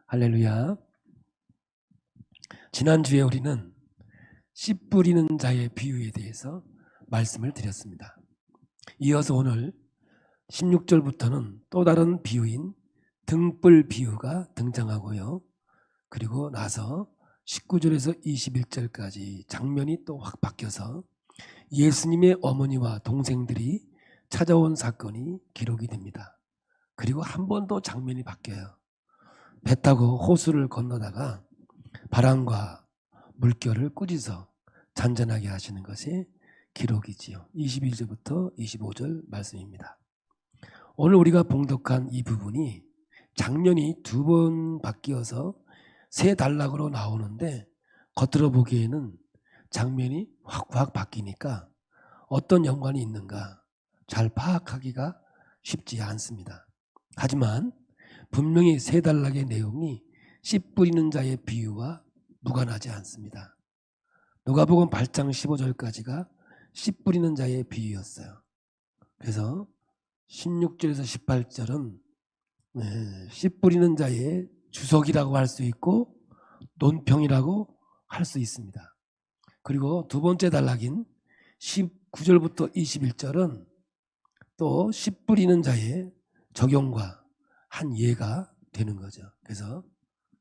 할렐루야. 지난주에 우리는 씨 뿌리는 자의 비유에 대해서 말씀을 드렸습니다. 이어서 오늘 16절부터는 또 다른 비유인 등불 비유가 등장하고요. 그리고 나서 19절에서 21절까지 장면이 또 확 바뀌어서 예수님의 어머니와 동생들이 찾아온 사건이 기록이 됩니다. 그리고 한 번 더 장면이 바뀌어요. 배 타고 호수를 건너다가 바람과 물결을 꾸짖어 잔잔하게 하시는 것이 기록이지요. 21절부터 25절 말씀입니다. 오늘 우리가 봉독한 이 부분이 장면이 두 번 바뀌어서 세 단락으로 나오는데 겉으로 보기에는 장면이 확 바뀌니까 어떤 연관이 있는가 잘 파악하기가 쉽지 않습니다. 하지만 분명히 세 단락의 내용이 씨 뿌리는 자의 비유와 무관하지 않습니다. 누가복음 8장 15절까지가 씨 뿌리는 자의 비유였어요. 그래서 16절에서 18절은 씨 뿌리는 자의 주석이라고 할 수 있고 논평이라고 할 수 있습니다. 그리고 두 번째 단락인 19절부터 21절은 또 씨 뿌리는 자의 적용과 한 예가 되는 거죠. 그래서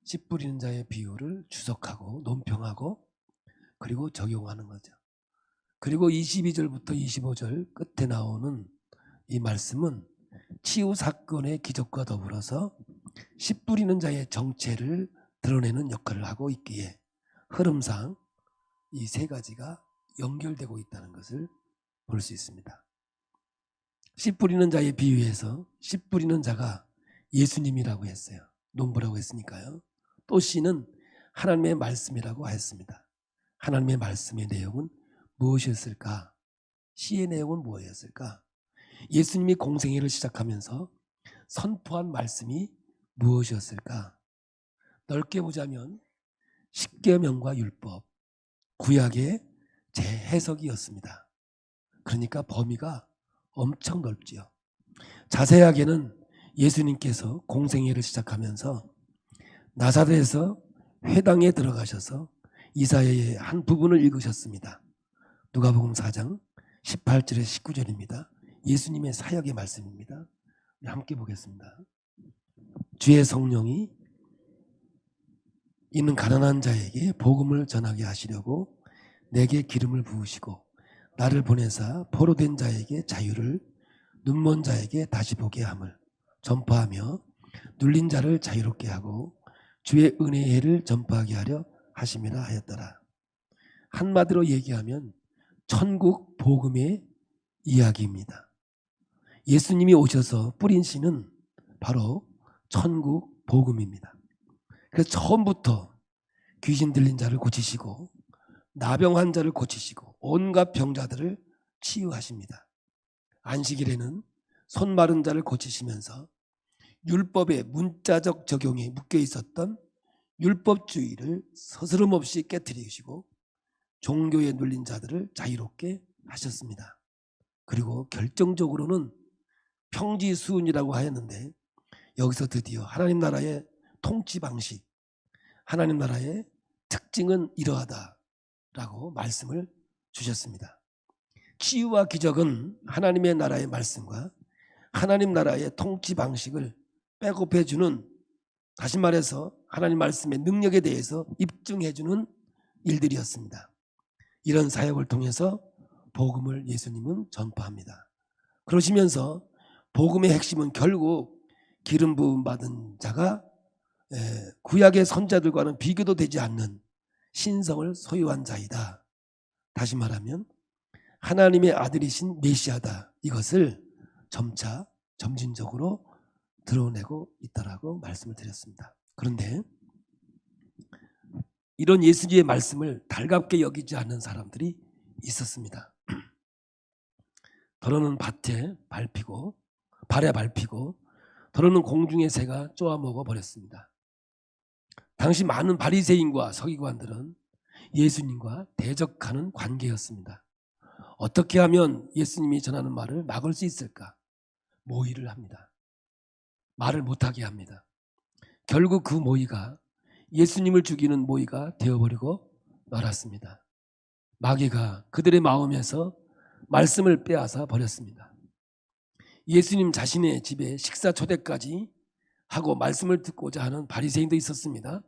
씨 뿌리는 자의 비유를 주석하고 논평하고 그리고 적용하는 거죠. 그리고 22절부터 25절 끝에 나오는 이 말씀은 치유 사건의 기적과 더불어서 씨 뿌리는 자의 정체를 드러내는 역할을 하고 있기에 흐름상 이 세 가지가 연결되고 있다는 것을 볼 수 있습니다. 씨 뿌리는 자의 비유에서 씨 뿌리는 자가 예수님이라고 했어요. 농부라고 했으니까요. 또 씨는 하나님의 말씀이라고 했습니다. 하나님의 말씀의 내용은 무엇이었을까? 씨의 내용은 무엇이었을까? 예수님이 공생애를 시작하면서 선포한 말씀이 무엇이었을까? 넓게 보자면 십계명과 율법, 구약의 재해석이었습니다. 그러니까 범위가 엄청 넓지요. 자세하게는 예수님께서 공생애를 시작하면서 나사렛에서 회당에 들어가셔서 이사야의 한 부분을 읽으셨습니다. 누가복음 4장 18절에서 19절입니다. 예수님의 사역의 말씀입니다. 함께 보겠습니다. 주의 성령이 있는 가난한 자에게 복음을 전하게 하시려고 내게 기름을 부으시고 나를 보내사 포로된 자에게 자유를 눈먼 자에게 다시 보게 함을 전파하며 눌린 자를 자유롭게 하고 주의 은혜의 해를 전파하게 하려 하심이라 하였더라. 한마디로 얘기하면 천국 복음의 이야기입니다. 예수님이 오셔서 뿌린 씨는 바로 천국 복음입니다. 그래서 처음부터 귀신 들린 자를 고치시고 나병 환자를 고치시고 온갖 병자들을 치유하십니다. 안식일에는 손 마른 자를 고치시면서 율법의 문자적 적용에 묶여 있었던 율법주의를 서스럼없이 깨트리시고 종교에 눌린 자들을 자유롭게 하셨습니다. 그리고 결정적으로는 평지수훈이라고 하였는데 여기서 드디어 하나님 나라의 통치 방식, 하나님 나라의 특징은 이러하다라고 말씀을 주셨습니다. 치유와 기적은 하나님의 나라의 말씀과 하나님 나라의 통치 방식을 백업해주는, 다시 말해서 하나님 말씀의 능력에 대해서 입증해주는 일들이었습니다. 이런 사역을 통해서 복음을 예수님은 전파합니다. 그러시면서 복음의 핵심은 결국 기름 부음 받은 자가 구약의 선자들과는 비교도 되지 않는 신성을 소유한 자이다. 다시 말하면 하나님의 아들이신 메시아다. 이것을 점차 점진적으로 드러내고 있다라고 말씀을 드렸습니다. 그런데 이런 예수님의 말씀을 달갑게 여기지 않는 사람들이 있었습니다. 더러는 발에 밟히고 더러는 공중의 새가 쪼아먹어 버렸습니다. 당시 많은 바리새인과 서기관들은 예수님과 대적하는 관계였습니다. 어떻게 하면 예수님이 전하는 말을 막을 수 있을까? 모의를 합니다. 말을 못하게 합니다. 결국 그 모이가 예수님을 죽이는 모이가 되어버리고 말았습니다. 마귀가 그들의 마음에서 말씀을 빼앗아 버렸습니다. 예수님 자신의 집에 식사 초대까지 하고 말씀을 듣고자 하는 바리새인도 있었습니다.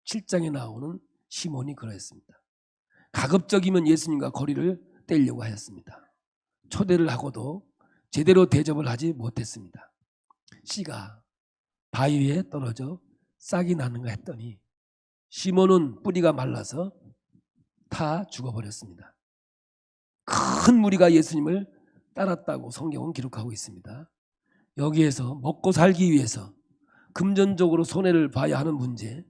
7장에 나오는 시몬이 그러했습니다. 가급적이면 예수님과 거리를 떼려고 하였습니다. 초대를 하고도 제대로 대접을 하지 못했습니다. 씨가 바위 위에 떨어져 싹이 나는가 했더니 시몬은 뿌리가 말라서 타 죽어버렸습니다. 큰 무리가 예수님을 따랐다고 성경은 기록하고 있습니다. 여기에서 먹고 살기 위해서 금전적으로 손해를 봐야 하는 문제,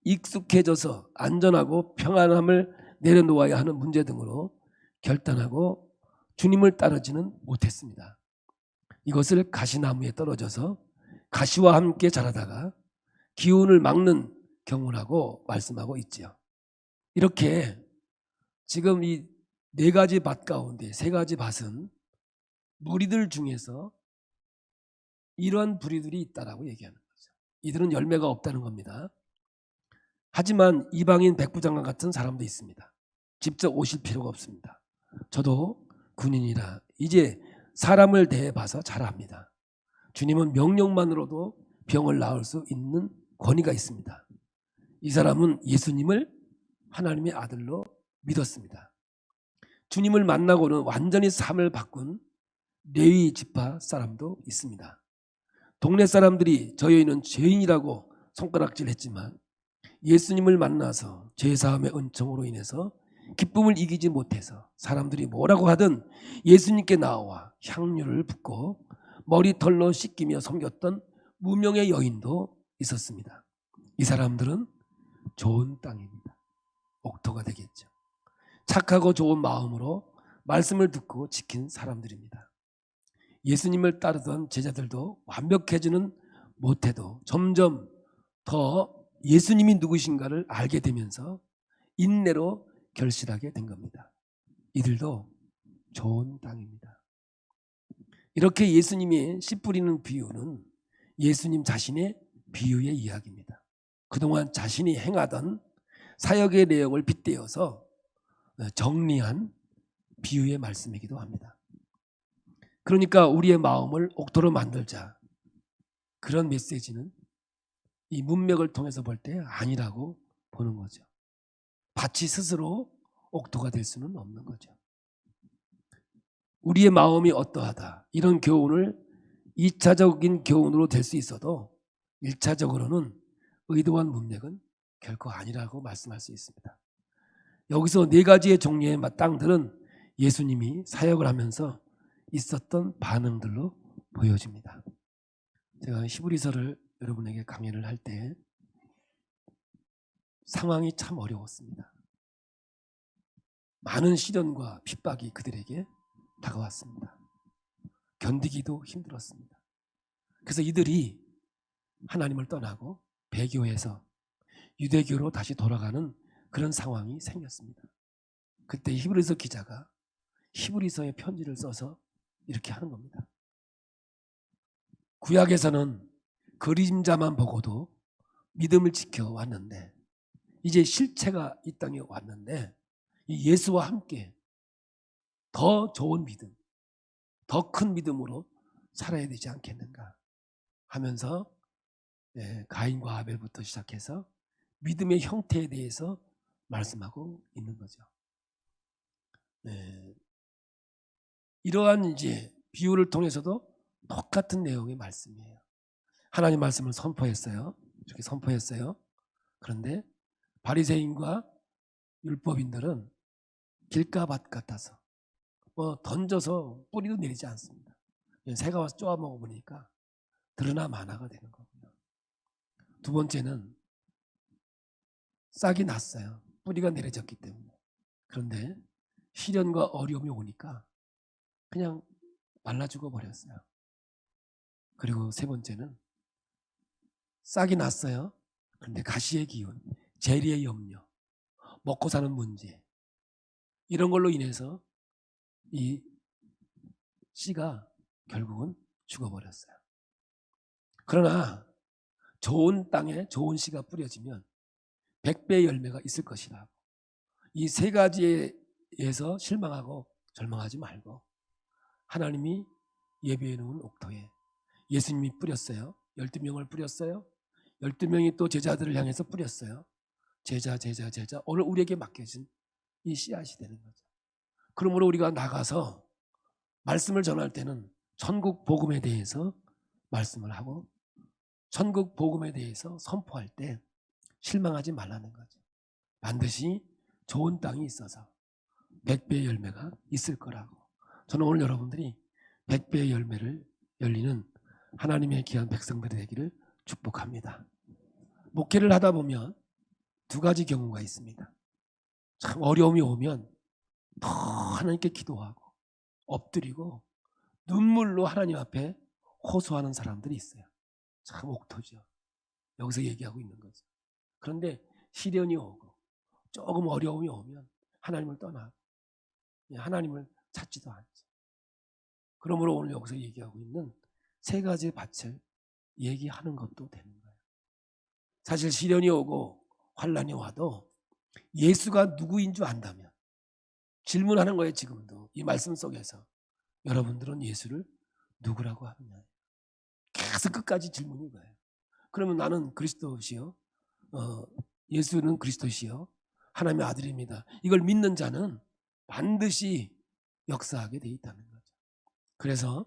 익숙해져서 안전하고 평안함을 내려놓아야 하는 문제 등으로 결단하고 주님을 따르지는 못했습니다. 이것을 가시나무에 떨어져서 가시와 함께 자라다가 기운을 막는 경우라고 말씀하고 있지요. 이렇게 지금 이 4가지 밭 가운데 3가지 밭은 무리들 중에서 이런 부류들이 있다라고 얘기하는 거죠. 이들은 열매가 없다는 겁니다. 하지만 이방인 백부장과 같은 사람도 있습니다. 직접 오실 필요가 없습니다. 저도 군인이라 이제 사람을 대해봐서 잘 압니다. 주님은 명령만으로도 병을 나을 수 있는 권위가 있습니다. 이 사람은 예수님을 하나님의 아들로 믿었습니다. 주님을 만나고는 완전히 삶을 바꾼 레위 지파 사람도 있습니다. 동네 사람들이 저 여인은 죄인이라고 손가락질했지만 예수님을 만나서 죄사함의 은총으로 인해서 기쁨을 이기지 못해서 사람들이 뭐라고 하든 예수님께 나와 향유를 붓고 머리털로 씻기며 섬겼던 무명의 여인도 있었습니다. 이 사람들은 좋은 땅입니다. 옥토가 되겠죠. 착하고 좋은 마음으로 말씀을 듣고 지킨 사람들입니다. 예수님을 따르던 제자들도 완벽해지는 못해도 점점 더 예수님이 누구신가를 알게 되면서 인내로 결실하게 된 겁니다. 이들도 좋은 땅입니다. 이렇게 예수님이 씨 뿌리는 비유는 예수님 자신의 비유의 이야기입니다. 그동안 자신이 행하던 사역의 내용을 빗대어서 정리한 비유의 말씀이기도 합니다. 그러니까 우리의 마음을 옥토로 만들자, 그런 메시지는 이 문맥을 통해서 볼 때 아니라고 보는 거죠. 밭이 스스로 옥토가 될 수는 없는 거죠. 우리의 마음이 어떠하다, 이런 교훈을 2차적인 교훈으로 될 수 있어도 1차적으로는 의도한 문맥은 결코 아니라고 말씀할 수 있습니다. 여기서 4가지의 종류의 땅들은 예수님이 사역을 하면서 있었던 반응들로 보여집니다. 제가 히브리서를 여러분에게 강의를 할 때 상황이 참 어려웠습니다. 많은 시련과 핍박이 그들에게 다가왔습니다. 견디기도 힘들었습니다. 그래서 이들이 하나님을 떠나고 배교해서 유대교로 다시 돌아가는 그런 상황이 생겼습니다. 그때 히브리서 기자가 히브리서의 편지를 써서 이렇게 하는 겁니다. 구약에서는 그림자만 보고도 믿음을 지켜왔는데 이제 실체가 이 땅에 왔는데 이 예수와 함께 더 좋은 믿음, 더 큰 믿음으로 살아야 되지 않겠는가 하면서 가인과 아벨부터 시작해서 믿음의 형태에 대해서 말씀하고 있는 거죠. 이러한 이제 비유를 통해서도 똑같은 내용의 말씀이에요. 하나님 말씀을 선포했어요. 이렇게 선포했어요. 그런데 바리새인과 율법인들은 길가밭 같아서 던져서 뿌리도 내리지 않습니다. 새가 와서 쪼아 먹어보니까 들으나 마나가 되는 거고요. 두 번째는 싹이 났어요. 뿌리가 내려졌기 때문에. 그런데 시련과 어려움이 오니까 그냥 말라 죽어 버렸어요. 그리고 세 번째는 싹이 났어요. 그런데 가시의 기운, 재리의 염려, 먹고 사는 문제, 이런 걸로 인해서 이 씨가 결국은 죽어버렸어요. 그러나 좋은 땅에 좋은 씨가 뿌려지면 100배의 열매가 있을 것이라고. 이 세 가지에서 실망하고 절망하지 말고 하나님이 예비해 놓은 옥토에 예수님이 뿌렸어요. 12명을 뿌렸어요. 12명이 또 제자들을 향해서 뿌렸어요. 제자 오늘 우리에게 맡겨진 이 씨앗이 되는 거죠. 그러므로 우리가 나가서 말씀을 전할 때는 천국 복음에 대해서 말씀을 하고 천국 복음에 대해서 선포할 때 실망하지 말라는 거죠. 반드시 좋은 땅이 있어서 100배의 열매가 있을 거라고. 저는 오늘 여러분들이 100배의 열매를 열리는 하나님의 귀한 백성들이 되기를 축복합니다. 목회를 하다 보면 두 가지 경우가 있습니다. 참 어려움이 오면 더 하나님께 기도하고 엎드리고 눈물로 하나님 앞에 호소하는 사람들이 있어요. 참 옥토죠. 여기서 얘기하고 있는 거죠. 그런데 시련이 오고 조금 어려움이 오면 하나님을 떠나고 하나님을 찾지도 않죠. 그러므로 오늘 여기서 얘기하고 있는 세 가지 밭을 얘기하는 것도 되는 거예요. 사실 시련이 오고 환난이 와도 예수가 누구인 줄 안다면 질문하는 거예요. 지금도 이 말씀 속에서 여러분들은 예수를 누구라고 하느냐. 계속 끝까지 질문인 거예요. 그러면 나는 그리스도시요, 예수는 그리스도시요, 하나님의 아들입니다. 이걸 믿는 자는 반드시 역사하게 돼 있다는 거죠. 그래서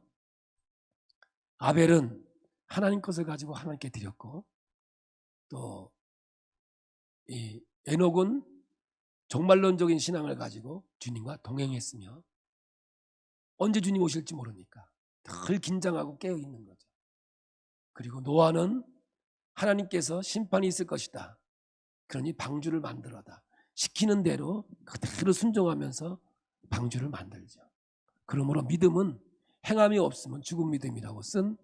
아벨은 하나님 것을 가지고 하나님께 드렸고, 또 이 에녹은 종말론적인 신앙을 가지고 주님과 동행했으며 언제 주님 오실지 모르니까 늘 긴장하고 깨어 있는 거죠. 그리고 노아는 하나님께서 심판이 있을 것이다, 그러니 방주를 만들어다 시키는 대로 그대로 순종하면서 방주를 만들죠. 그러므로 믿음은 행함이 없으면 죽은 믿음이라고 쓴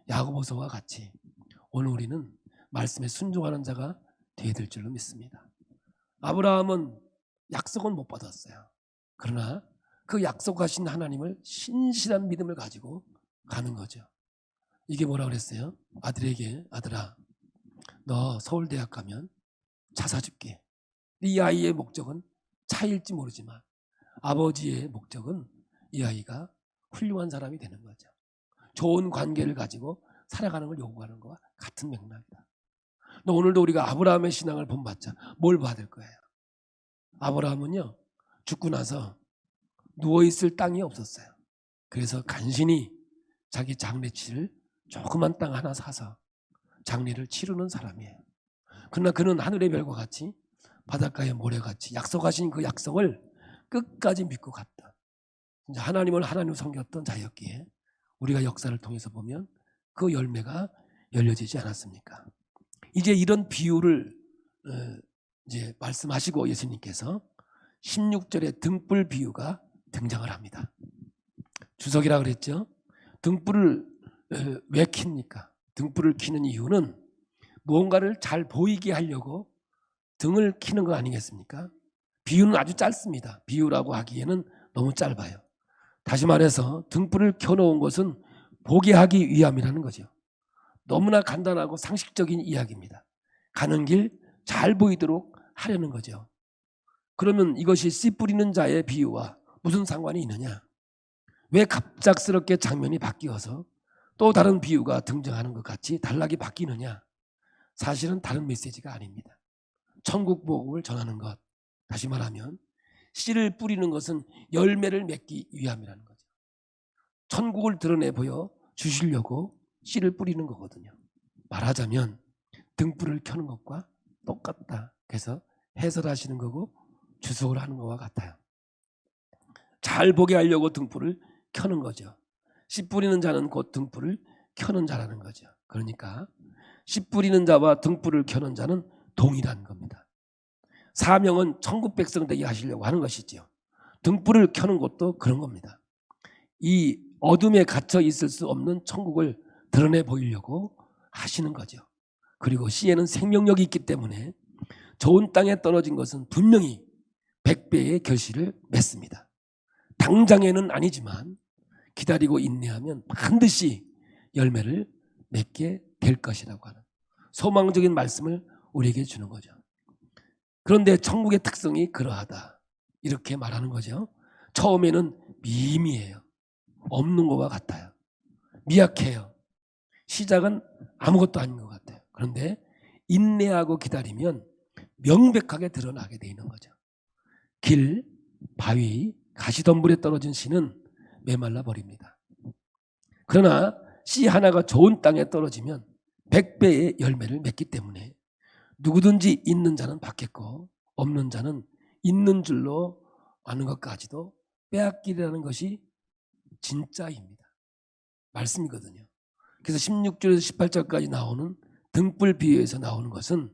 야고보서와 같이 오늘 우리는 말씀에 순종하는 자가 되어야 될 줄로 믿습니다. 아브라함은 약속은 못 받았어요. 그러나 그 약속하신 하나님을 신실한 믿음을 가지고 가는 거죠. 이게 뭐라 그랬어요? 아들에게, 아들아, 너 서울대학 가면 차 사줄게. 이 아이의 목적은 차일지 모르지만 아버지의 목적은 이 아이가 훌륭한 사람이 되는 거죠. 좋은 관계를 가지고 살아가는 걸 요구하는 것과 같은 맥락이다. 오늘도 우리가 아브라함의 신앙을 본받자 뭘 받을 거예요? 아브라함은요, 죽고 나서 누워있을 땅이 없었어요. 그래서 간신히 자기 장례치를 조그만 땅 하나 사서 장례를 치르는 사람이에요. 그러나 그는 하늘의 별과 같이 바닷가의 모래같이 약속하신 그 약속을 끝까지 믿고 갔다. 하나님을 하나님으로 섬겼던 자였기에 우리가 역사를 통해서 보면 그 열매가 열려지지 않았습니까? 이제 이런 비유를 이제 말씀하시고 예수님께서 16절에 등불 비유가 등장을 합니다. 주석이라 그랬죠. 등불을 왜 킵니까? 등불을 켜는 이유는 무언가를 잘 보이게 하려고 등을 켜는 거 아니겠습니까? 비유는 아주 짧습니다. 비유라고 하기에는 너무 짧아요. 다시 말해서 등불을 켜놓은 것은 보게 하기 위함이라는 거죠. 너무나 간단하고 상식적인 이야기입니다. 가는 길 잘 보이도록 하려는 거죠. 그러면 이것이 씨 뿌리는 자의 비유와 무슨 상관이 있느냐? 왜 갑작스럽게 장면이 바뀌어서 또 다른 비유가 등장하는 것 같이 단락이 바뀌느냐? 사실은 다른 메시지가 아닙니다. 천국 복음을 전하는 것, 다시 말하면 씨를 뿌리는 것은 열매를 맺기 위함이라는 거죠. 천국을 드러내 보여 주시려고 씨를 뿌리는 거거든요. 말하자면 등불을 켜는 것과 똑같다. 그래서 해설하시는 거고 주석을 하는 것과 같아요. 잘 보게 하려고 등불을 켜는 거죠. 씨 뿌리는 자는 곧 등불을 켜는 자라는 거죠. 그러니까 씨 뿌리는 자와 등불을 켜는 자는 동일한 겁니다. 사명은 천국 백성 되게 하시려고 하는 것이죠. 등불을 켜는 것도 그런 겁니다. 이 어둠에 갇혀 있을 수 없는 천국을 드러내 보이려고 하시는 거죠. 그리고 씨에는 생명력이 있기 때문에 좋은 땅에 떨어진 것은 분명히 100배의 결실을 맺습니다. 당장에는 아니지만 기다리고 인내하면 반드시 열매를 맺게 될 것이라고 하는 소망적인 말씀을 우리에게 주는 거죠. 그런데 천국의 특성이 그러하다 이렇게 말하는 거죠. 처음에는 미미해요. 없는 것과 같아요. 미약해요. 시작은 아무것도 아닌 것 같아요. 그런데 인내하고 기다리면 명백하게 드러나게 돼 있는 거죠. 길, 바위, 가시덤불에 떨어진 씨는 메말라 버립니다. 그러나 씨 하나가 좋은 땅에 떨어지면 100배의 열매를 맺기 때문에 누구든지 있는 자는 받겠고 없는 자는 있는 줄로 아는 것까지도 빼앗기리라는 것이 진짜입니다. 말씀이거든요. 그래서 16절에서 18절까지 나오는 등불 비유에서 나오는 것은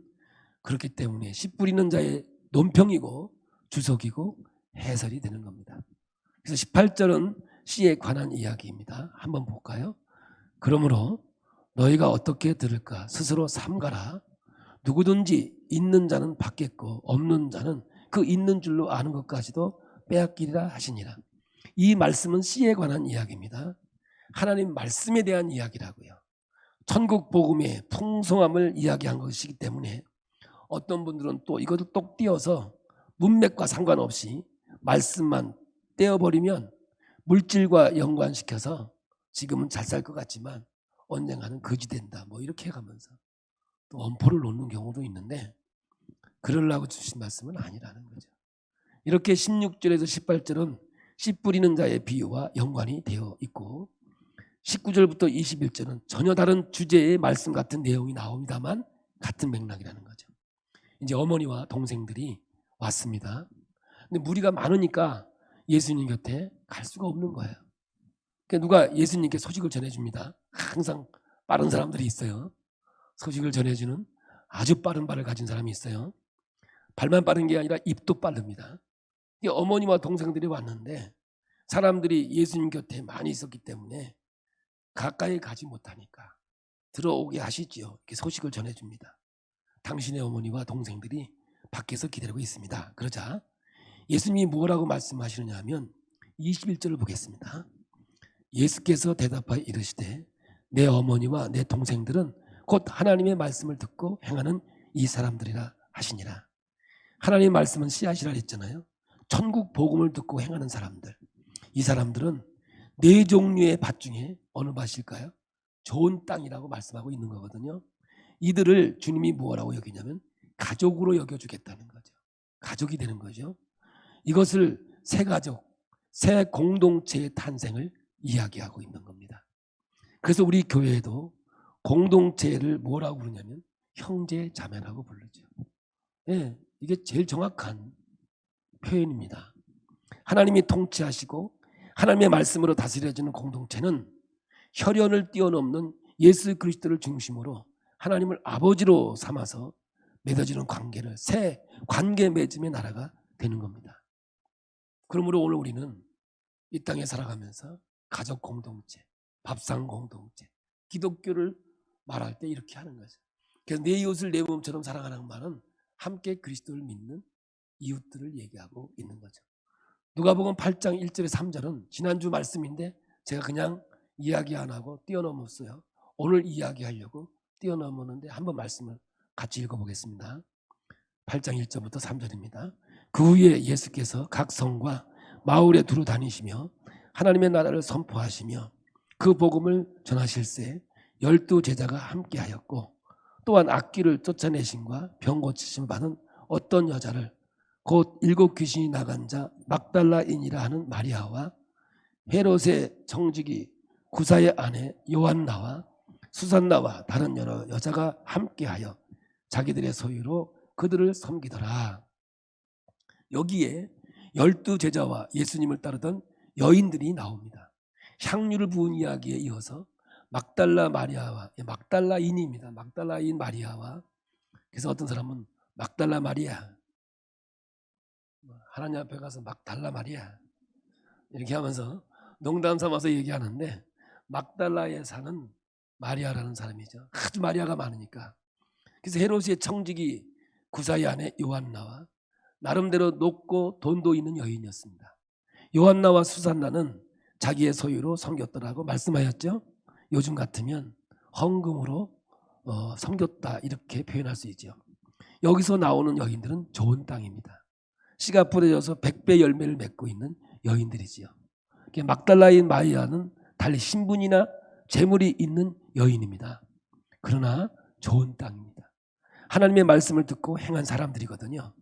그렇기 때문에 씨 뿌리는 자의 논평이고 주석이고 해설이 되는 겁니다. 그래서 18절은 씨에 관한 이야기입니다. 한번 볼까요? 그러므로 너희가 어떻게 들을까 스스로 삼가라. 누구든지 있는 자는 받겠고 없는 자는 그 있는 줄로 아는 것까지도 빼앗기리라 하시니라. 이 말씀은 씨에 관한 이야기입니다. 하나님 말씀에 대한 이야기라고요. 천국 복음의 풍성함을 이야기한 것이기 때문에 어떤 분들은 또 이것을 똑 띄어서 문맥과 상관없이 말씀만 떼어버리면 물질과 연관시켜서 지금은 잘 살 것 같지만 언젠가는 거지 된다 뭐 이렇게 해가면서 또 엄포를 놓는 경우도 있는데 그러려고 주신 말씀은 아니라는 거죠. 이렇게 16절에서 18절은 씨 뿌리는 자의 비유와 연관이 되어 있고 19절부터 21절은 전혀 다른 주제의 말씀 같은 내용이 나옵니다만 같은 맥락이라는 거죠. 이제 어머니와 동생들이 왔습니다. 근데 무리가 많으니까 예수님 곁에 갈 수가 없는 거예요. 그러니까 누가 예수님께 소식을 전해줍니다. 항상 빠른 사람들이 있어요. 소식을 전해주는 아주 빠른 발을 가진 사람이 있어요. 발만 빠른 게 아니라 입도 빠릅니다. 어머니와 동생들이 왔는데 사람들이 예수님 곁에 많이 있었기 때문에 가까이 가지 못하니까 들어오게 하시지요. 이렇게 소식을 전해줍니다. 당신의 어머니와 동생들이 밖에서 기다리고 있습니다. 그러자 예수님이 뭐라고 말씀하시느냐 하면 21절을 보겠습니다. 예수께서 대답하여 이르시되 내 어머니와 내 동생들은 곧 하나님의 말씀을 듣고 행하는 이 사람들이라 하시니라. 하나님의 말씀은 씨앗이라 했잖아요. 천국 복음을 듣고 행하는 사람들. 이 사람들은 네 종류의 밭 중에 어느 밭일까요? 좋은 땅이라고 말씀하고 있는 거거든요. 이들을 주님이 뭐라고 여기냐면 가족으로 여겨주겠다는 거죠. 가족이 되는 거죠. 이것을 새 가족, 새 공동체의 탄생을 이야기하고 있는 겁니다. 그래서 우리 교회에도 공동체를 뭐라고 부르냐면 형제 자매라고 부르죠. 네, 이게 제일 정확한 표현입니다. 하나님이 통치하시고 하나님의 말씀으로 다스려지는 공동체는 혈연을 뛰어넘는 예수 그리스도를 중심으로 하나님을 아버지로 삼아서 맺어지는 관계를 새 관계 맺음의 나라가 되는 겁니다. 그러므로 오늘 우리는 이 땅에 살아가면서 가족 공동체, 밥상 공동체, 기독교를 말할 때 이렇게 하는 거죠. 그래서 내 이웃을 내 몸처럼 사랑하는 말은 함께 그리스도를 믿는 이웃들을 얘기하고 있는 거죠. 누가복음 8장 1절에 3절은 지난주 말씀인데 제가 그냥 이야기 안 하고 뛰어넘었어요. 오늘 이야기하려고 뛰어넘었는데 한번 말씀을 같이 읽어보겠습니다. 8장 1절부터 3절입니다. 그 후에 예수께서 각 성과 마을에 두루 다니시며 하나님의 나라를 선포하시며 그 복음을 전하실새 12 제자가 함께하였고 또한 악귀를 쫓아내심과 병 고치심 받은 어떤 여자를 곧 7 귀신이 나간 자 막달라인이라 하는 마리아와 헤롯의 청지기 구사의 아내 요한나와 수산나와 다른 여러 여자가 함께하여 자기들의 소유로 그들을 섬기더라. 여기에 12 제자와 예수님을 따르던 여인들이 나옵니다. 향유를 부은 이야기에 이어서 막달라 마리아와 막달라인입니다. 막달라인 마리아와 그래서 어떤 사람은 막달라 마리아 하나님 앞에 가서 막달라 마리아 이렇게 하면서 농담 삼아서 얘기하는데 막달라에 사는 마리아라는 사람이죠. 아주 마리아가 많으니까. 그래서 헤롯의 청지기 구사의 아내 요한나와 나름대로 높고 돈도 있는 여인이었습니다. 요한나와 수산나는 자기의 소유로 섬겼더라고 말씀하였죠. 요즘 같으면 헌금으로 섬겼다 이렇게 표현할 수 있죠. 여기서 나오는 여인들은 좋은 땅입니다. 씨가 뿌려져서 100배 열매를 맺고 있는 여인들이지요. 막달라인 마리아는 달리 신분이나 재물이 있는 여인입니다. 그러나 좋은 땅입니다. 하나님의 말씀을 듣고 행한 사람들이거든요.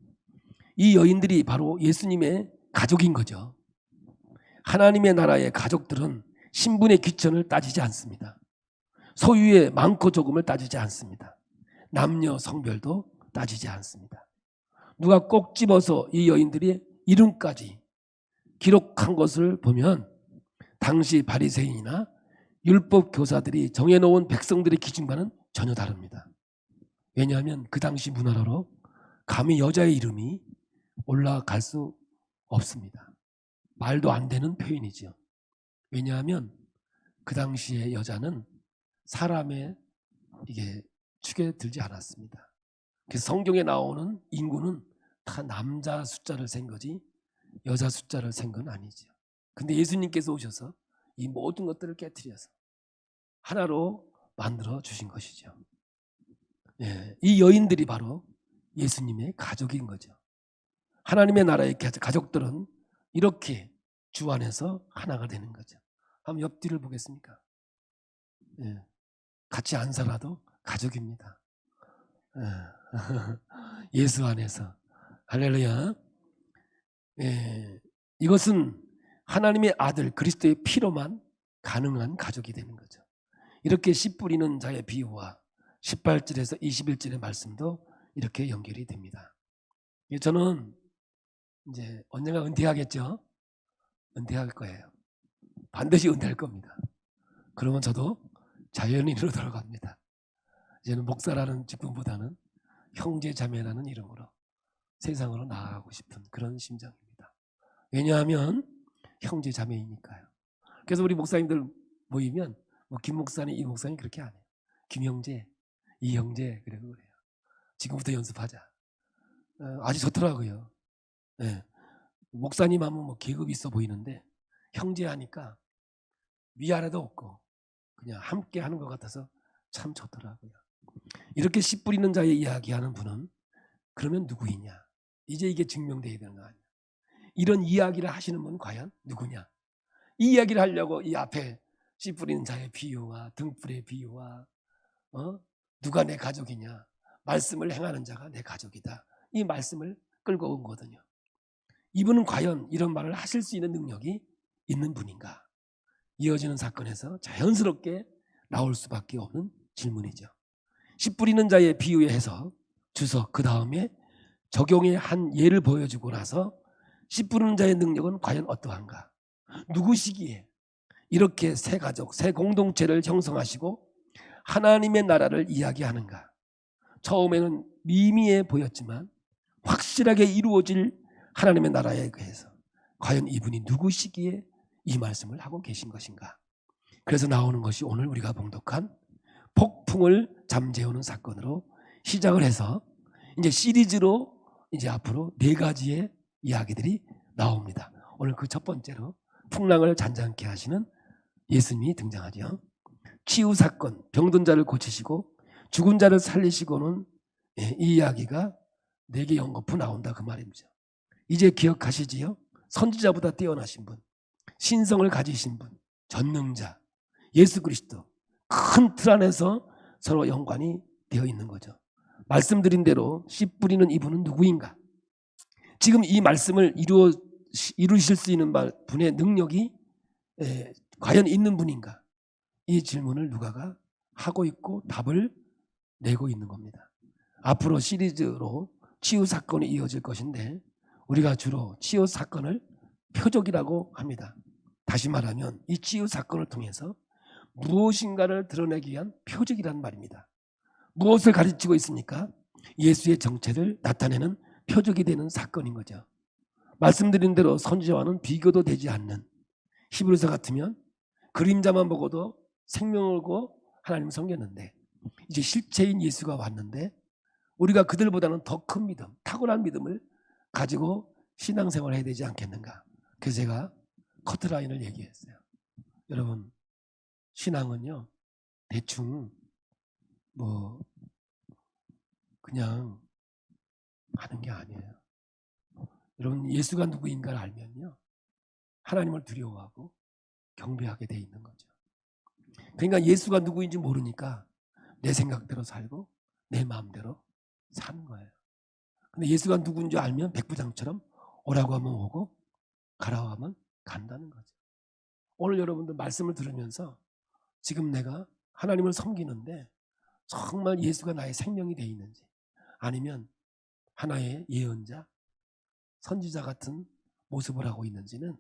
이 여인들이 바로 예수님의 가족인 거죠. 하나님의 나라의 가족들은 신분의 귀천을 따지지 않습니다. 소유의 많고 적음을 따지지 않습니다. 남녀 성별도 따지지 않습니다. 누가 꼭 집어서 이 여인들의 이름까지 기록한 것을 보면 당시 바리새인이나 율법 교사들이 정해놓은 백성들의 기준과는 전혀 다릅니다. 왜냐하면 그 당시 문화로 감히 여자의 이름이 올라갈 수 없습니다. 말도 안 되는 표현이죠. 왜냐하면 그 당시의 여자는 사람의 축에 들지 않았습니다. 그래서 성경에 나오는 인구는 다 남자 숫자를 센 거지 여자 숫자를 센 건 아니죠. 근데 예수님께서 오셔서 이 모든 것들을 깨트려서 하나로 만들어 주신 것이죠. 예, 이 여인들이 바로 예수님의 가족인 거죠. 하나님의 나라의 가족들은 이렇게 주 안에서 하나가 되는 거죠. 한번 옆뒤를 보겠습니까? 예, 같이 안 살아도 가족입니다. 예, 예수 안에서. 할렐루야. 예, 이것은 하나님의 아들 그리스도의 피로만 가능한 가족이 되는 거죠. 이렇게 씨 뿌리는 자의 비유와 18절에서 21절의 말씀도 이렇게 연결이 됩니다. 저는 이제 언젠가 은퇴하겠죠. 은퇴할 거예요. 반드시 은퇴할 겁니다. 그러면 저도 자연인으로 돌아갑니다. 이제는 목사라는 직분보다는 형제 자매라는 이름으로 세상으로 나아가고 싶은 그런 심정입니다. 왜냐하면 형제 자매이니까요. 그래서 우리 목사님들 모이면 김 목사님, 이 목사님 그렇게 안 해요. 김 형제, 이 형제 그래요. 지금부터 연습하자. 아주 좋더라고요. 네. 목사님 하면 계급이 있어 보이는데 형제 하니까 위아래도 없고 그냥 함께 하는 것 같아서 참 좋더라고요. 이렇게 씨 뿌리는 자의 이야기하는 분은 그러면 누구이냐? 이제 이게 증명되어야 되는 거 아니야. 이런 이야기를 하시는 분은 과연 누구냐? 이 이야기를 하려고 이 앞에 씨 뿌리는 자의 비유와 등불의 비유와 누가 내 가족이냐? 말씀을 행하는 자가 내 가족이다. 이 말씀을 끌고 온 거거든요. 이분은 과연 이런 말을 하실 수 있는 능력이 있는 분인가? 이어지는 사건에서 자연스럽게 나올 수밖에 없는 질문이죠. 씨 뿌리는 자의 비유에 해서 주석 그 다음에 적용의 한 예를 보여주고 나서 씨 뿌리는 자의 능력은 과연 어떠한가? 누구시기에 이렇게 새 가족, 새 공동체를 형성하시고 하나님의 나라를 이야기하는가? 처음에는 미미해 보였지만 확실하게 이루어질 하나님의 나라에 의해서 과연 이분이 누구시기에 이 말씀을 하고 계신 것인가? 그래서 나오는 것이 오늘 우리가 봉독한 폭풍을 잠재우는 사건으로 시작을 해서 이제 시리즈로 이제 앞으로 4가지의 이야기들이 나옵니다. 오늘 그 첫 번째로 풍랑을 잔잔케 하시는 예수님이 등장하죠. 치유 사건, 병든 자를 고치시고 죽은 자를 살리시고는 이 이야기가 4개 연거푸 나온다 그 말입니다. 이제 기억하시지요? 선지자보다 뛰어나신 분, 신성을 가지신 분, 전능자, 예수 그리스도 큰 틀 안에서 서로 연관이 되어 있는 거죠. 말씀드린 대로 씨 뿌리는 이분은 누구인가? 지금 이 말씀을 이루실 수 있는 분의 능력이 과연 있는 분인가? 이 질문을 누가가 하고 있고 답을 내고 있는 겁니다. 앞으로 시리즈로 치유 사건이 이어질 것인데 우리가 주로 치유 사건을 표적이라고 합니다. 다시 말하면 이 치유 사건을 통해서 무엇인가를 드러내기 위한 표적이란 말입니다. 무엇을 가르치고 있습니까? 예수의 정체를 나타내는 표적이 되는 사건인 거죠. 말씀드린 대로 선지자와는 비교도 되지 않는, 히브리서 같으면 그림자만 보고도 생명을 고 하나님을 섬겼는데 이제 실체인 예수가 왔는데 우리가 그들보다는 더 큰 믿음, 탁월한 믿음을 가지고 신앙생활을 해야 되지 않겠는가. 그래서 제가 커트라인을 얘기했어요. 여러분, 신앙은요 대충 뭐 그냥 하는 게 아니에요. 여러분, 예수가 누구인가를 알면요, 하나님을 두려워하고 경배하게 돼 있는 거죠. 그러니까 예수가 누구인지 모르니까 내 생각대로 살고 내 마음대로 사는 거예요. 근데 예수가 누구인지 알면 백부장처럼 오라고 하면 오고 가라고 하면 간다는 거죠. 오늘 여러분들 말씀을 들으면서 지금 내가 하나님을 섬기는데 정말 예수가 나의 생명이 돼 있는지, 아니면 하나의 예언자, 선지자 같은 모습을 하고 있는지는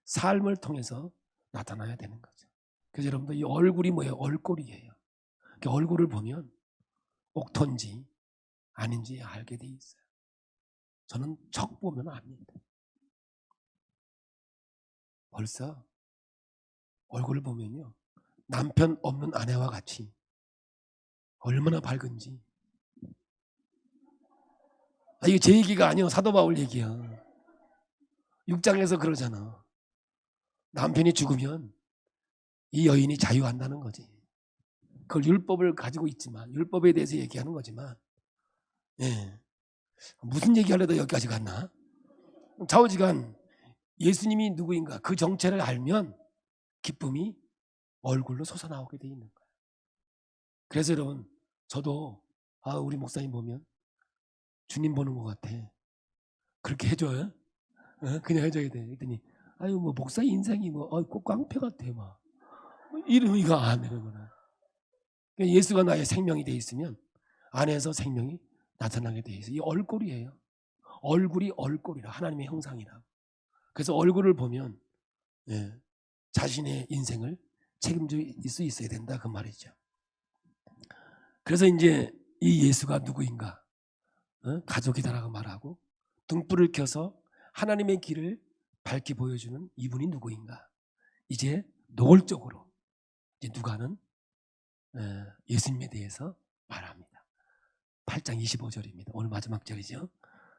삶을 통해서 나타나야 되는 거죠. 그래서 여러분들 이 얼굴이 뭐예요? 얼꼴이에요. 얼굴을 보면 옥토인지 아닌지 알게 돼 있어요. 저는 척 보면 압니다. 벌써 얼굴을 보면요, 남편 없는 아내와 같이 얼마나 밝은지. 이게 제 얘기가 아니에요. 사도 바울 얘기야. 6장에서 그러잖아. 남편이 죽으면 이 여인이 자유한다는 거지. 그걸 율법을 가지고 있지만, 율법에 대해서 얘기하는 거지만, 예. 무슨 얘기하려다 여기까지 갔나? 좌우지간 예수님이 누구인가 그 정체를 알면 기쁨이 얼굴로 솟아나오게 돼 있는 거예요. 그래서 여러분, 저도 우리 목사님 보면 주님 보는 것 같아. 그렇게 해줘요? 그냥 해줘야 돼. 그랬더니 뭐 목사 인생이 꼭 깡패 같아 막 이러니까 안 되는 거나. 예수가 나의 생명이 돼 있으면 안에서 생명이 나타나게 돼 있어. 이 얼굴이에요. 얼굴이 얼굴이라, 하나님의 형상이라. 그래서 얼굴을 보면 자신의 인생을 책임질 수 있어야 된다 그 말이죠. 그래서 이제 이 예수가 누구인가, 가족이다라고 말하고 등불을 켜서 하나님의 길을 밝게 보여주는 이분이 누구인가. 이제 노골적으로 이제 누가는 예수님에 대해서 말합니다. 8장 25절입니다. 오늘 마지막 절이죠.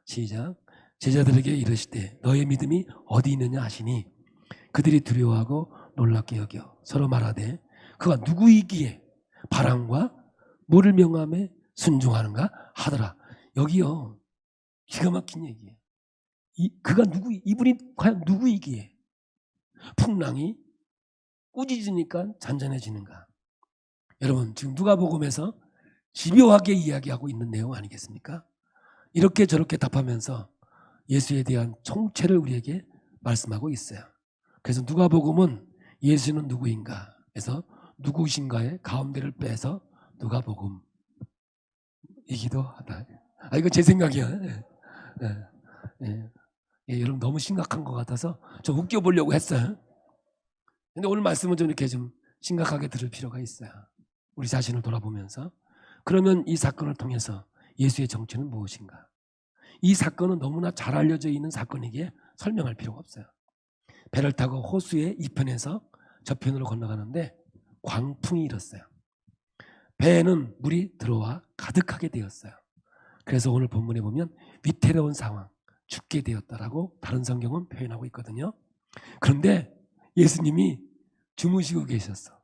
시작. 제자들에게 이르시되 너의 믿음이 어디 있느냐 하시니 그들이 두려워하고 놀랍게 여겨 서로 말하되 그가 누구이기에 바람과 물을 명함에 순종하는가 하더라. 여기요, 기가 막힌 얘기예요. 그가 이분이 과연 누구이기에 풍랑이 꾸짖으니까 잔잔해지는가. 여러분, 지금 누가복음에서 집요하게 이야기하고 있는 내용 아니겠습니까? 이렇게 저렇게 답하면서 예수에 대한 총체를 우리에게 말씀하고 있어요. 그래서 누가복음은 예수는 누구인가 해서 누구신가의 가운데를 빼서 누가복음이기도 하다. 이거 제 생각이야. 여러분 너무 심각한 것 같아서 좀 웃겨보려고 했어요. 근데 오늘 말씀은 좀 이렇게 좀 심각하게 들을 필요가 있어요. 우리 자신을 돌아보면서, 그러면 이 사건을 통해서 예수의 정체는 무엇인가? 이 사건은 너무나 잘 알려져 있는 사건이기에 설명할 필요가 없어요. 배를 타고 호수의 이편에서 저편으로 건너가는데 광풍이 일었어요. 배에는 물이 들어와 가득하게 되었어요. 그래서 오늘 본문에 보면 위태로운 상황, 죽게 되었다라고 다른 성경은 표현하고 있거든요. 그런데 예수님이 주무시고 계셨어.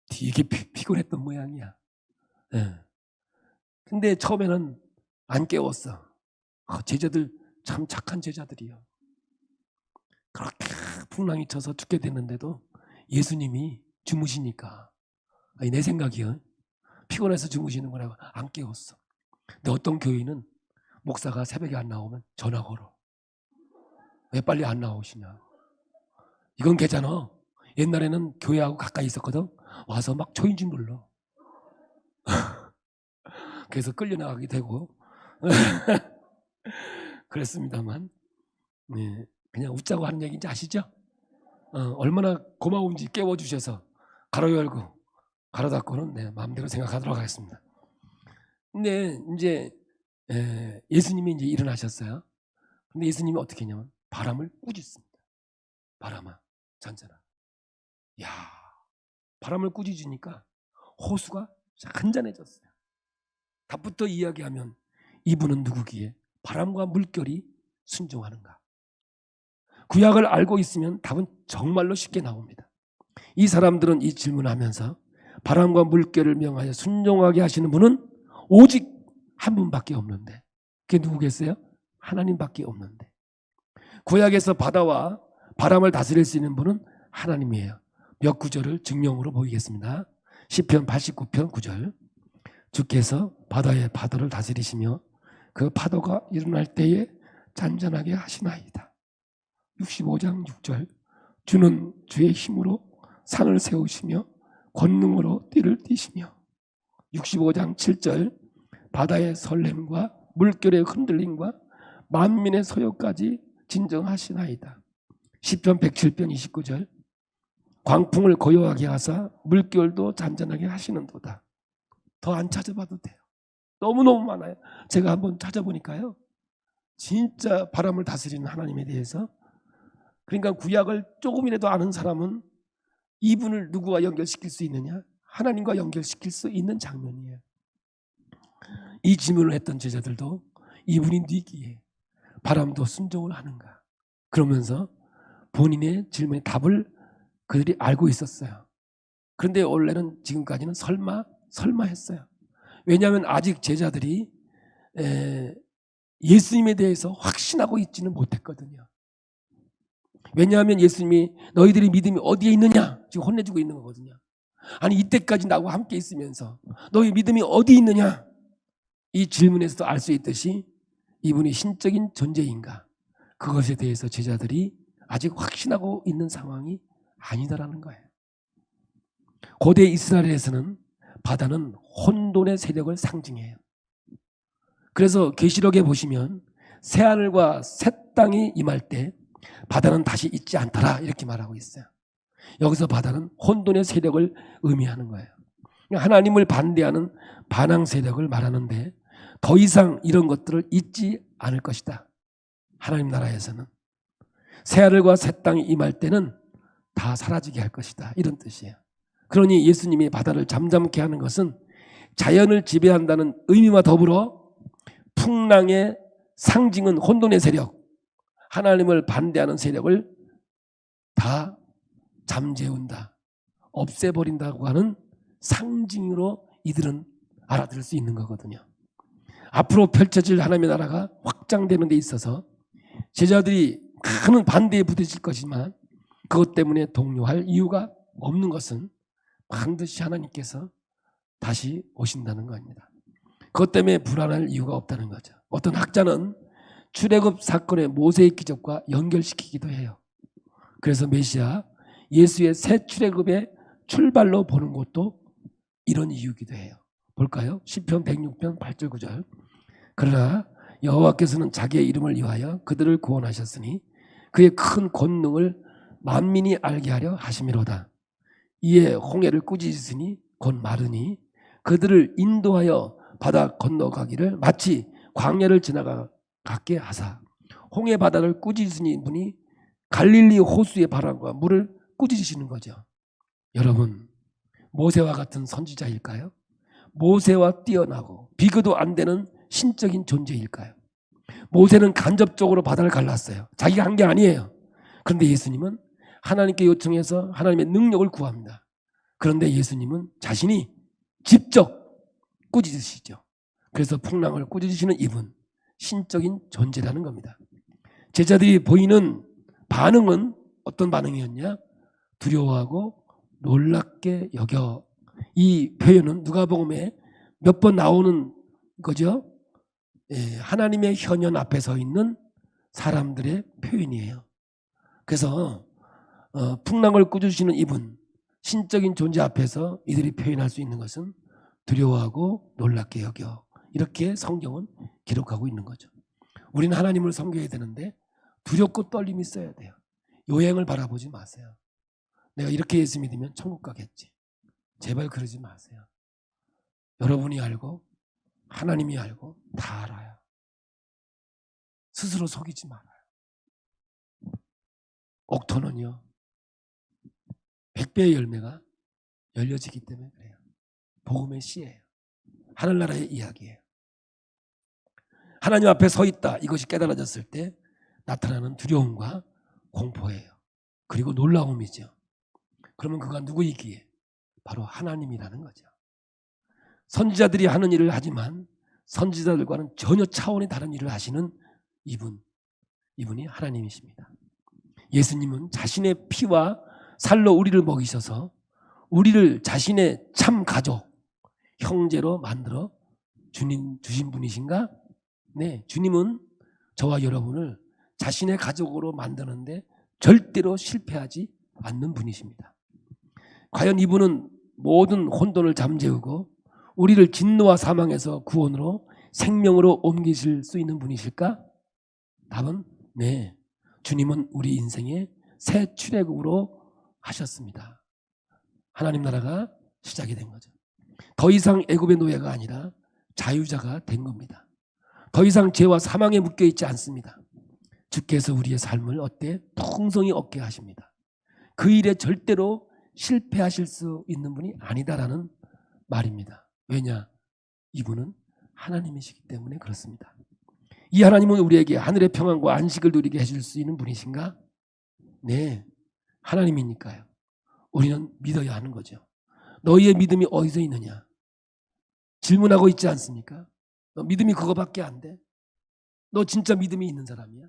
되게 피곤했던 모양이야. 근데 처음에는 안 깨웠어. 제자들 참 착한 제자들이요. 그렇게 풍랑이 쳐서 죽게 됐는데도 예수님이 주무시니까, 내 생각이요, 피곤해서 주무시는 거라고 안 깨웠어. 근데 어떤 교인은 목사가 새벽에 안 나오면 전화 걸어. 왜 빨리 안 나오시냐. 이건 괜찮아. 옛날에는 교회하고 가까이 있었거든. 와서 막 초인종 눌러. 그래서 끌려나가게 되고 그랬습니다만, 그냥 웃자고 하는 얘기인지 아시죠? 얼마나 고마운지 깨워주셔서 가로 열고 가로 닫고는 마음대로 생각하도록 하겠습니다. 근데 이제 예수님이 이제 일어나셨어요. 근데 예수님이 어떻게 했냐면 바람을 꾸짖습니다. 바람아, 잔잔아. 야, 바람을 꾸짖으니까 호수가 한잔해졌어요. 답부터 이야기하면 이분은 누구기에 바람과 물결이 순종하는가? 구약을 알고 있으면 답은 정말로 쉽게 나옵니다. 이 사람들은 이 질문을 하면서 바람과 물결을 명하여 순종하게 하시는 분은 오직 한 분밖에 없는데, 그게 누구겠어요? 하나님밖에 없는데. 구약에서 바다와 바람을 다스릴 수 있는 분은 하나님이에요. 몇 구절을 증명으로 보이겠습니다. 시편 89편 9절. 주께서 바다의 파도를 다스리시며 그 파도가 일어날 때에 잔잔하게 하시나이다. 65장 6절. 주는 주의 힘으로 산을 세우시며 권능으로 띠를 띠시며. 65장 7절. 바다의 설렘과 물결의 흔들림과 만민의 소요까지 진정하시나이다. 시편 107편 29절. 광풍을 고요하게 하사 물결도 잔잔하게 하시는도다. 더 안 찾아봐도 돼요. 너무너무 많아요. 제가 한번 찾아보니까요, 진짜 바람을 다스리는 하나님에 대해서, 그러니까 구약을 조금이라도 아는 사람은 이분을 누구와 연결시킬 수 있느냐? 하나님과 연결시킬 수 있는 장면이에요. 이 질문을 했던 제자들도 이분이 네기에 바람도 순종을 하는가? 그러면서 본인의 질문의 답을 그들이 알고 있었어요. 그런데 원래는 지금까지는 설마 했어요. 왜냐하면 아직 제자들이 예수님에 대해서 확신하고 있지는 못했거든요. 왜냐하면 예수님이 너희들의 믿음이 어디에 있느냐 지금 혼내주고 있는 거거든요. 아니 이때까지 나하고 함께 있으면서 너희 믿음이 어디 있느냐, 이 질문에서도 알 수 있듯이 이분이 신적인 존재인가, 그것에 대해서 제자들이 아직 확신하고 있는 상황이 아니다라는 거예요. 고대 이스라엘에서는 바다는 혼돈의 세력을 상징해요. 그래서 계시록에 보시면 새하늘과 새 땅이 임할 때 바다는 다시 있지 않더라 이렇게 말하고 있어요. 여기서 바다는 혼돈의 세력을 의미하는 거예요. 하나님을 반대하는 반항 세력을 말하는데 더 이상 이런 것들을 잊지 않을 것이다. 하나님 나라에서는 새하늘과 새 땅이 임할 때는 다 사라지게 할 것이다, 이런 뜻이에요. 그러니 예수님이 바다를 잠잠케 하는 것은 자연을 지배한다는 의미와 더불어 풍랑의 상징은 혼돈의 세력, 하나님을 반대하는 세력을 다 잠재운다, 없애버린다고 하는 상징으로 이들은 알아들을 수 있는 거거든요. 앞으로 펼쳐질 하나님의 나라가 확장되는 데 있어서 제자들이 많은 반대에 부딪힐 것이지만 그것 때문에 동요할 이유가 없는 것은 반드시 하나님께서 다시 오신다는 겁니다. 그것 때문에 불안할 이유가 없다는 거죠. 어떤 학자는 출애굽 사건의 모세의 기적과 연결시키기도 해요. 그래서 메시아 예수의 새 출애굽의 출발로 보는 것도 이런 이유이기도 해요. 볼까요? 시편 106편 8절 9절. 그러나 여호와께서는 자기의 이름을 위하여 그들을 구원하셨으니 그의 큰 권능을 만민이 알게 하려 하심이로다. 이에 홍해를 꾸짖으시니 곧 마르니 그들을 인도하여 바다 건너가기를 마치 광야를 지나가게 하사. 홍해 바다를 꾸짖으시니 분이 갈릴리 호수의 바람과 물을 꾸짖으시는 거죠. 여러분, 모세와 같은 선지자일까요? 모세와 뛰어나고 비교도 안 되는 신적인 존재일까요? 모세는 간접적으로 바다를 갈랐어요. 자기가 한 게 아니에요. 그런데 예수님은 하나님께 요청해서 하나님의 능력을 구합니다. 그런데 예수님은 자신이 직접 꾸짖으시죠. 그래서 풍랑을 꾸짖으시는 이분, 신적인 존재라는 겁니다. 제자들이 보이는 반응은 어떤 반응이었냐? 두려워하고 놀랍게 여겨. 이 표현은 누가복음에 몇 번 나오는 거죠. 하나님의 현현 앞에 서 있는 사람들의 표현이에요. 그래서 풍랑을 꾸짖으시는 이분, 신적인 존재 앞에서 이들이 표현할 수 있는 것은 두려워하고 놀랍게 여겨. 이렇게 성경은 기록하고 있는 거죠. 우리는 하나님을 섬겨야 되는데 두렵고 떨림이 있어야 돼요. 요행을 바라보지 마세요. 내가 이렇게 예수 믿으면 천국 가겠지. 제발 그러지 마세요. 여러분이 알고 하나님이 알고 다 알아요. 스스로 속이지 말아요. 옥토는요 100배의 열매가 열려지기 때문에 그래요. 복음의 씨예요. 하늘나라의 이야기예요. 하나님 앞에 서 있다, 이것이 깨달아졌을 때 나타나는 두려움과 공포예요. 그리고 놀라움이죠. 그러면 그가 누구이기에? 바로 하나님이라는 거죠. 선지자들이 하는 일을 하지만 선지자들과는 전혀 차원이 다른 일을 하시는 이분이 하나님이십니다. 예수님은 자신의 피와 살로 우리를 먹이셔서 우리를 자신의 참 가족, 형제로 만들어 주신 분이신가? 네, 주님은 저와 여러분을 자신의 가족으로 만드는데 절대로 실패하지 않는 분이십니다. 과연 이분은 모든 혼돈을 잠재우고 우리를 진노와 사망에서 구원으로 생명으로 옮기실 수 있는 분이실까? 답은 네. 주님은 우리 인생의 새 출애굽으로 하셨습니다. 하나님 나라가 시작이 된 거죠. 더 이상 애굽의 노예가 아니라 자유자가 된 겁니다. 더 이상 죄와 사망에 묶여있지 않습니다. 주께서 우리의 삶을 어때? 풍성히 얻게 하십니다. 그 일에 절대로 실패하실 수 있는 분이 아니다라는 말입니다. 왜냐? 이분은 하나님이시기 때문에 그렇습니다. 이 하나님은 우리에게 하늘의 평안과 안식을 누리게 해줄 수 있는 분이신가? 네, 하나님이니까요. 우리는 믿어야 하는 거죠. 너희의 믿음이 어디서 있느냐? 질문하고 있지 않습니까? 너 믿음이 그거밖에 안 돼? 너 진짜 믿음이 있는 사람이야?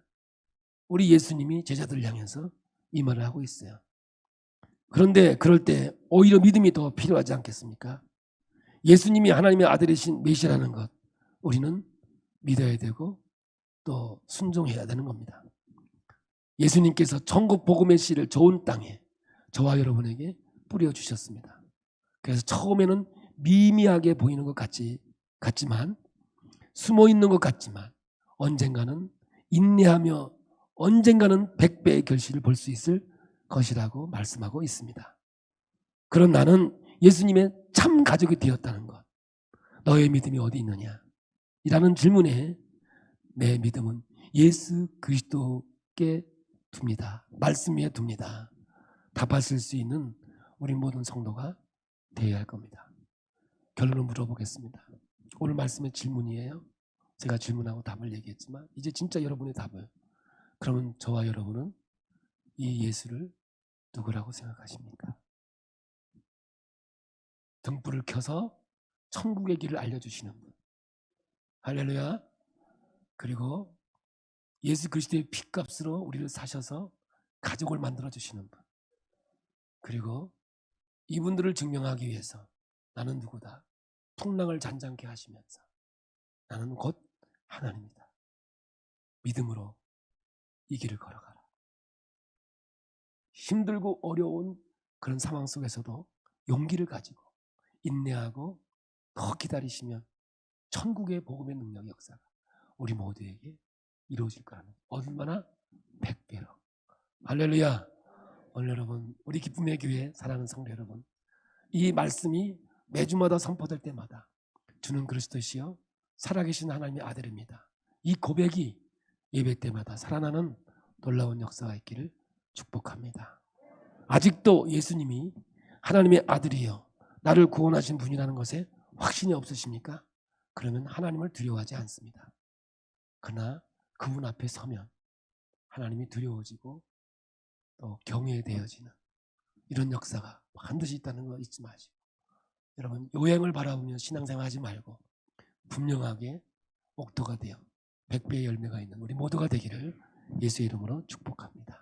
우리 예수님이 제자들 향해서 이 말을 하고 있어요. 그런데 그럴 때 오히려 믿음이 더 필요하지 않겠습니까? 예수님이 하나님의 아들이신 메시아라는 것 우리는 믿어야 되고 또 순종해야 되는 겁니다. 예수님께서 천국 복음의 씨를 좋은 땅에 저와 여러분에게 뿌려주셨습니다. 그래서 처음에는 미미하게 보이는 것 같지만 숨어있는 것 같지만 언젠가는 인내하며 언젠가는 100배의 결실을 볼 수 있을 것이라고 말씀하고 있습니다. 그런 나는 예수님의 참 가족이 되었다는 것. 너의 믿음이 어디 있느냐? 이라는 질문에 내 믿음은 예수 그리스도께 둡니다. 말씀 위에 둡니다. 답하실 수 있는 우리 모든 성도가 되어야 할 겁니다. 결론을 물어보겠습니다. 오늘 말씀의 질문이에요. 제가 질문하고 답을 얘기했지만 이제 진짜 여러분의 답을. 그러면 저와 여러분은 이 예수를 누구라고 생각하십니까? 등불을 켜서 천국의 길을 알려주시는 분. 할렐루야. 그리고 예수 그리스도의 피값으로 우리를 사셔서 가족을 만들어주시는 분. 그리고 이분들을 증명하기 위해서 나는 누구다. 풍랑을 잔잔케 하시면서 나는 곧 하나님이다. 믿음으로 이 길을 걸어가라. 힘들고 어려운 그런 상황 속에서도 용기를 가지고 인내하고 더 기다리시면 천국의 복음의 능력 역사가 우리 모두에게 이루어질 거라는 얼마나 100배로. 할렐루야. 오늘 여러분 우리 기쁨의 교회 사랑하는 성도 여러분 이 말씀이 매주마다 선포될 때마다 주는 그리스도시요 살아계신 하나님의 아들입니다. 이 고백이 예배 때마다 살아나는 놀라운 역사가 있기를 축복합니다. 아직도 예수님이 하나님의 아들이요 나를 구원하신 분이라는 것에 확신이 없으십니까? 그러면 하나님을 두려워하지 않습니다. 그러나 그분 앞에 서면 하나님이 두려워지고 또 경외되어지는 이런 역사가 반드시 있다는 거 잊지 마시고 여러분 요행을 바라보며 신앙생활하지 말고 분명하게 옥토가 되어 100배의 열매가 있는 우리 모두가 되기를 예수의 이름으로 축복합니다.